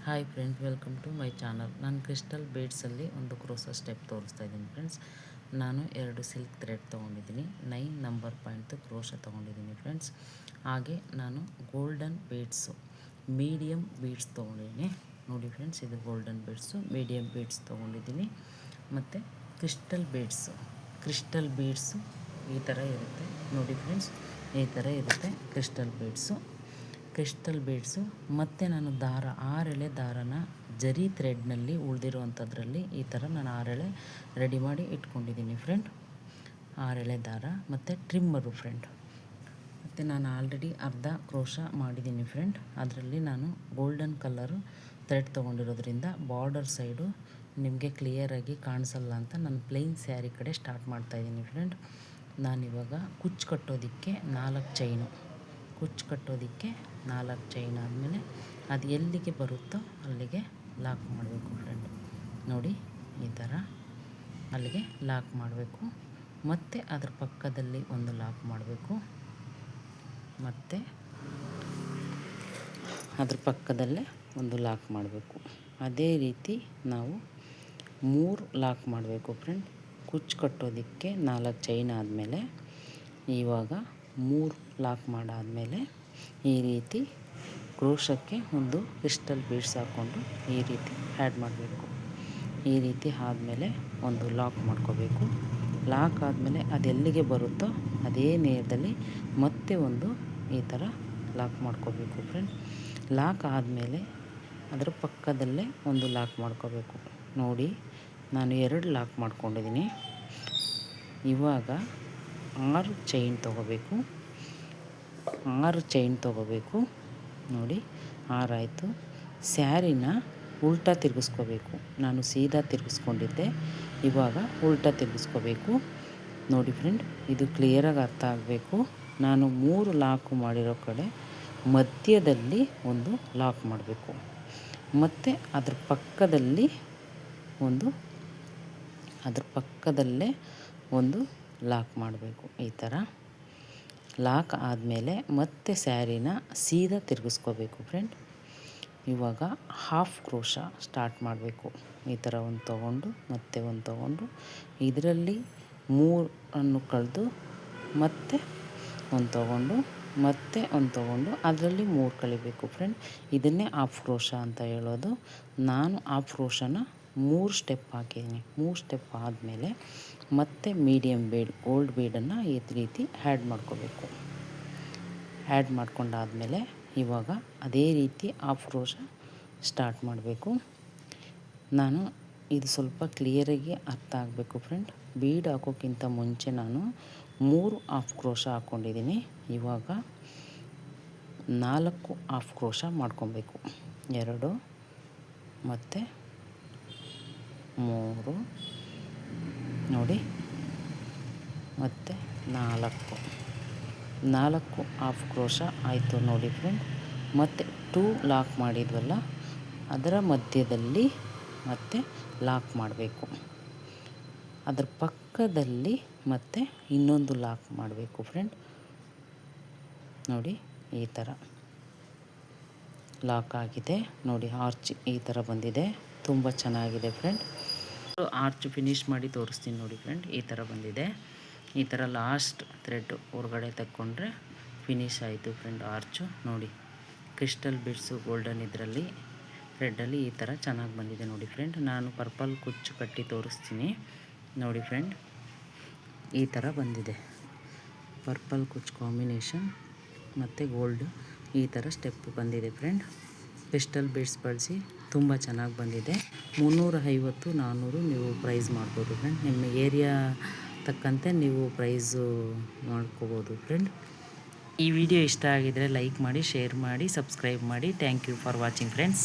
Hi friends, welcome to my channel. ನಾನು crystal ಬೀಡ್ಸಲ್ಲಿ ಒಂದು ಕ್ರೋಸ ಸ್ಟೆಪ್ ತೋರಿಸ್ತಾ ಇದ್ದೀನಿ ಫ್ರೆಂಡ್ಸ್. ನಾನು 2 ಸಿಲ್ಕ್ ಥ್ರೆಡ್ ತೊಗೊಂಡಿದ್ದೀನಿ, 9 ನಂಬರ್ ಪಾಯಿಂಟ್ದು ಕ್ರೋಶ ತೊಗೊಂಡಿದ್ದೀನಿ ಫ್ರೆಂಡ್ಸ್. ಹಾಗೆ ನಾನು ಗೋಲ್ಡನ್ ಬೀಡ್ಸು ಮೀಡಿಯಮ್ ಬೀಡ್ಸ್ ತೊಗೊಂಡಿದ್ದೀನಿ. ನೋಡಿ ಫ್ರೆಂಡ್ಸ್, ಇದು ಗೋಲ್ಡನ್ ಬೀಡ್ಸು ಮೀಡಿಯಮ್ ಬೀಡ್ಸ್ ತೊಗೊಂಡಿದ್ದೀನಿ. ಮತ್ತು ಕ್ರಿಸ್ಟಲ್ ಬೀಡ್ಸು ಈ ಥರ ಇರುತ್ತೆ. ನೋಡಿ ಫ್ರೆಂಡ್ಸ್, ಈ ಥರ ಇರುತ್ತೆ ಕ್ರಿಸ್ಟಲ್ ಬೀಡ್ಸು. ಮತ್ತು ನಾನು 6 ಎಳೆ ದಾರನ ಜರಿ ಥ್ರೆಡ್ನಲ್ಲಿ ಉಳಿದಿರುವಂಥದ್ರಲ್ಲಿ ಈ ಥರ ನಾನು 6 ಎಳೆ ರೆಡಿ ಮಾಡಿ ಇಟ್ಕೊಂಡಿದ್ದೀನಿ ಫ್ರೆಂಡ್. 6 ಎಳೆ ದಾರ ಮತ್ತು ಟ್ರಿಮ್ಮರು ಫ್ರೆಂಡ್. ಮತ್ತು ನಾನು ಆಲ್ರೆಡಿ ಅರ್ಧ ಕ್ರೋಶ ಮಾಡಿದ್ದೀನಿ ಫ್ರೆಂಡ್. ಅದರಲ್ಲಿ ನಾನು ಗೋಲ್ಡನ್ ಕಲರು ಥ್ರೆಡ್ ತೊಗೊಂಡಿರೋದ್ರಿಂದ ಬಾರ್ಡರ್ ಸೈಡು ನಿಮಗೆ ಕ್ಲಿಯರಾಗಿ ಕಾಣಿಸಲ್ಲ ಅಂತ ನಾನು ಪ್ಲೈನ್ ಸ್ಯಾರಿ ಕಡೆ ಸ್ಟಾರ್ಟ್ ಮಾಡ್ತಾಯಿದ್ದೀನಿ ಫ್ರೆಂಡ್. ನಾನಿವಾಗ ಕುಚ್ಚು ಕಟ್ಟೋದಕ್ಕೆ 4 ಚೈನ್ ಆದಮೇಲೆ ಅದು ಎಲ್ಲಿಗೆ ಬರುತ್ತೋ ಅಲ್ಲಿಗೆ ಲಾಕ್ ಮಾಡಬೇಕು ಫ್ರೆಂಡ್. ನೋಡಿ, ಈ ಥರ ಅಲ್ಲಿಗೆ ಲಾಕ್ ಮಾಡಬೇಕು. ಮತ್ತು ಅದ್ರ ಪಕ್ಕದಲ್ಲಿ ಒಂದು ಲಾಕ್ ಮಾಡಬೇಕು. ಮತ್ತು ಅದ್ರ ಪಕ್ಕದಲ್ಲೇ ಒಂದು ಲಾಕ್ ಮಾಡಬೇಕು. ಅದೇ ರೀತಿ ನಾವು 3 ಲಾಕ್ ಮಾಡಬೇಕು ಫ್ರೆಂಡ್. ಕುಚ್ಚು ಕಟ್ಟೋದಕ್ಕೆ 4 ಚೈನ್ ಆದಮೇಲೆ ಇವಾಗ 3 ಲಾಕ್ ಮಾಡಾದಮೇಲೆ ಈ ರೀತಿ ಕ್ರೋಶಕ್ಕೆ ಒಂದು ಕ್ರಿಸ್ಟಲ್ ಬೀಡ್ಸ್ ಹಾಕ್ಕೊಂಡು ಈ ರೀತಿ ಆ್ಯಡ್ ಮಾಡಬೇಕು. ಈ ರೀತಿ ಆದಮೇಲೆ ಒಂದು ಲಾಕ್ ಮಾಡ್ಕೋಬೇಕು. ಲಾಕ್ ಆದಮೇಲೆ ಅದೆಲ್ಲಿಗೆ ಬರುತ್ತೋ ಅದೇ ನೇರದಲ್ಲಿ ಮತ್ತೆ ಒಂದು ಈ ಥರ ಲಾಕ್ ಮಾಡ್ಕೋಬೇಕು ಫ್ರೆಂಡ್. ಲಾಕ್ ಆದಮೇಲೆ ಅದರ ಪಕ್ಕದಲ್ಲೇ ಒಂದು ಲಾಕ್ ಮಾಡ್ಕೋಬೇಕು. ನೋಡಿ, ನಾನು 2 ಲಾಕ್ ಮಾಡ್ಕೊಂಡಿದ್ದೀನಿ. ಇವಾಗ 6 ಚೈನ್ ತೊಗೋಬೇಕು. ನೋಡಿ, 6 ಆಯಿತು. ಸ್ಯಾರಿನ ಉಲ್ಟಾ ತಿರುಗಿಸ್ಕೋಬೇಕು. ನಾನು ಸೀದಾ ತಿರುಗಿಸ್ಕೊಂಡಿದ್ದೆ, ಇವಾಗ ಉಲ್ಟಾ ತಿರುಗಿಸ್ಕೋಬೇಕು. ನೋಡಿ ಫ್ರೆಂಡ್, ಇದು ಕ್ಲಿಯರಾಗಿ ಅರ್ಥ ಆಗಬೇಕು. ನಾನು 3 ಲಾಕು ಮಾಡಿರೋ ಕಡೆ ಮಧ್ಯದಲ್ಲಿ ಒಂದು ಲಾಕ್ ಮಾಡಬೇಕು. ಮತ್ತು ಅದ್ರ ಪಕ್ಕದಲ್ಲೇ ಒಂದು ಲಾಕ್ ಮಾಡಬೇಕು. ಈ ಥರ ಲಾಕ್ ಆದಮೇಲೆ ಮತ್ತೆ ಸ್ಯಾರಿನ ಸೀದಾ ತಿರುಗಿಸ್ಕೋಬೇಕು ಫ್ರೆಂಡ್. ಇವಾಗ ಹಾಫ್ ಕ್ರೋಶ ಸ್ಟಾರ್ಟ್ ಮಾಡಬೇಕು. ಈ ಥರ ಒಂದು ತೊಗೊಂಡು ಮತ್ತೆ ಒಂದು ತೊಗೊಂಡು ಇದರಲ್ಲಿ 3 ಕಳೆದು ಮತ್ತೆ ಒಂದು ತೊಗೊಂಡು ಮತ್ತೆ ಒಂದು ತೊಗೊಂಡು ಅದರಲ್ಲಿ 3 ಕಳಿಬೇಕು ಫ್ರೆಂಡ್. ಇದನ್ನೇ ಹಾಫ್ ಕ್ರೋಶ ಅಂತ ಹೇಳೋದು. ನಾನು ಹಾಫ್ ಕ್ರೋಶನ 3 ಸ್ಟೆಪ್ ಹಾಕಿದ್ದೀನಿ. 3 ಸ್ಟೆಪ್ ಆದಮೇಲೆ ಮತ್ತೆ ಮೀಡಿಯಮ್ ಬೀಡ್ ಗೋಲ್ಡ್ ಬೀಡನ್ನು ಈ ರೀತಿ ಆ್ಯಡ್ ಮಾಡ್ಕೋಬೇಕು. ಆ್ಯಡ್ ಮಾಡ್ಕೊಂಡಾದಮೇಲೆ ಇವಾಗ ಅದೇ ರೀತಿ ಹಾಫ್ ಕ್ರೋಶ ಸ್ಟಾರ್ಟ್ ಮಾಡಬೇಕು. ನಾನು ಇದು ಸ್ವಲ್ಪ ಕ್ಲಿಯರಾಗಿ ಅರ್ಥ ಆಗಬೇಕು ಫ್ರೆಂಡ್. ಬೀಡ್ ಹಾಕೋಕ್ಕಿಂತ ಮುಂಚೆ ನಾನು 3 ಹಾಫ್ ಕ್ರೋಶ ಹಾಕ್ಕೊಂಡಿದ್ದೀನಿ. ಇವಾಗ 4 ಹಾಫ್ ಕ್ರೋಶ ಮಾಡ್ಕೊಬೇಕು. 2 ಮತ್ತು 3 ನೋಡಿ, ಮತ್ತು 4 ಹಾಫ್ ಕ್ರೋಶ ಆಯಿತು ನೋಡಿ ಫ್ರೆಂಡ್. ಮತ್ತು 2 ಲಾಕ್ ಮಾಡಿದ್ವಲ್ಲ ಅದರ ಮಧ್ಯದಲ್ಲಿ ಮತ್ತೆ ಲಾಕ್ ಮಾಡಬೇಕು. ಅದರ ಪಕ್ಕದಲ್ಲಿ ಮತ್ತೆ ಇನ್ನೊಂದು ಲಾಕ್ ಮಾಡಬೇಕು ಫ್ರೆಂಡ್. ನೋಡಿ, ಈ ಥರ ಲಾಕ್ ಆಗಿದೆ. ನೋಡಿ, ಆರ್ಚ್ ಈ ಥರ ಬಂದಿದೆ. ತುಂಬ ಚೆನ್ನಾಗಿದೆ ಫ್ರೆಂಡ್. ಆರ್ಚ್ ಫಿನಿಶ್ ಮಾಡಿ ತೋರಿಸ್ತೀನಿ ನೋಡಿ ಫ್ರೆಂಡ್. ಈ ಥರ ಬಂದಿದೆ. ಈ ಥರ ಲಾಸ್ಟ್ ಥ್ರೆಡ್ ಹೊರಗಡೆ ತಕ್ಕೊಂಡ್ರೆ ಫಿನಿಶ್ ಆಯಿತು ಫ್ರೆಂಡ್ ಆರ್ಚು. ನೋಡಿ, ಕ್ರಿಸ್ಟಲ್ ಬೀಡ್ಸು ಗೋಲ್ಡನ್ ಇದರಲ್ಲಿ ಥ್ರೆಡ್ಡಲ್ಲಿ ಈ ಥರ ಚೆನ್ನಾಗಿ ಬಂದಿದೆ ನೋಡಿ ಫ್ರೆಂಡ್. ನಾನು ಪರ್ಪಲ್ ಕುಚ್ಚು ಕಟ್ಟಿ ತೋರಿಸ್ತೀನಿ ನೋಡಿ ಫ್ರೆಂಡ್. ಈ ಥರ ಬಂದಿದೆ. ಪರ್ಪಲ್ ಕುಚ್ಚು ಕಾಂಬಿನೇಷನ್ ಮತ್ತು ಗೋಲ್ಡ್ ಈ ಥರ ಸ್ಟೆಪ್ ಬಂದಿದೆ ಫ್ರೆಂಡ್. ಕ್ರಿಸ್ಟಲ್ ಬೀಡ್ಸ್ ಬಳಸಿ ತುಂಬ ಚೆನ್ನಾಗಿ ಬಂದಿದೆ. 350-400 ನೀವು ಪ್ರೈಸ್ ಮಾಡ್ಬೋದು ಫ್ರೆಂಡ್. ನಿಮ್ಮ ಏರಿಯಾ ತಕ್ಕಂತೆ ನೀವು ಪ್ರೈಸು ಮಾಡ್ಕೋಬೋದು ಫ್ರೆಂಡ್. ಈ ವಿಡಿಯೋ ಇಷ್ಟ ಆಗಿದರೆ ಲೈಕ್ ಮಾಡಿ, ಶೇರ್ ಮಾಡಿ, ಸಬ್ಸ್ಕ್ರೈಬ್ ಮಾಡಿ. Thank you for watching friends.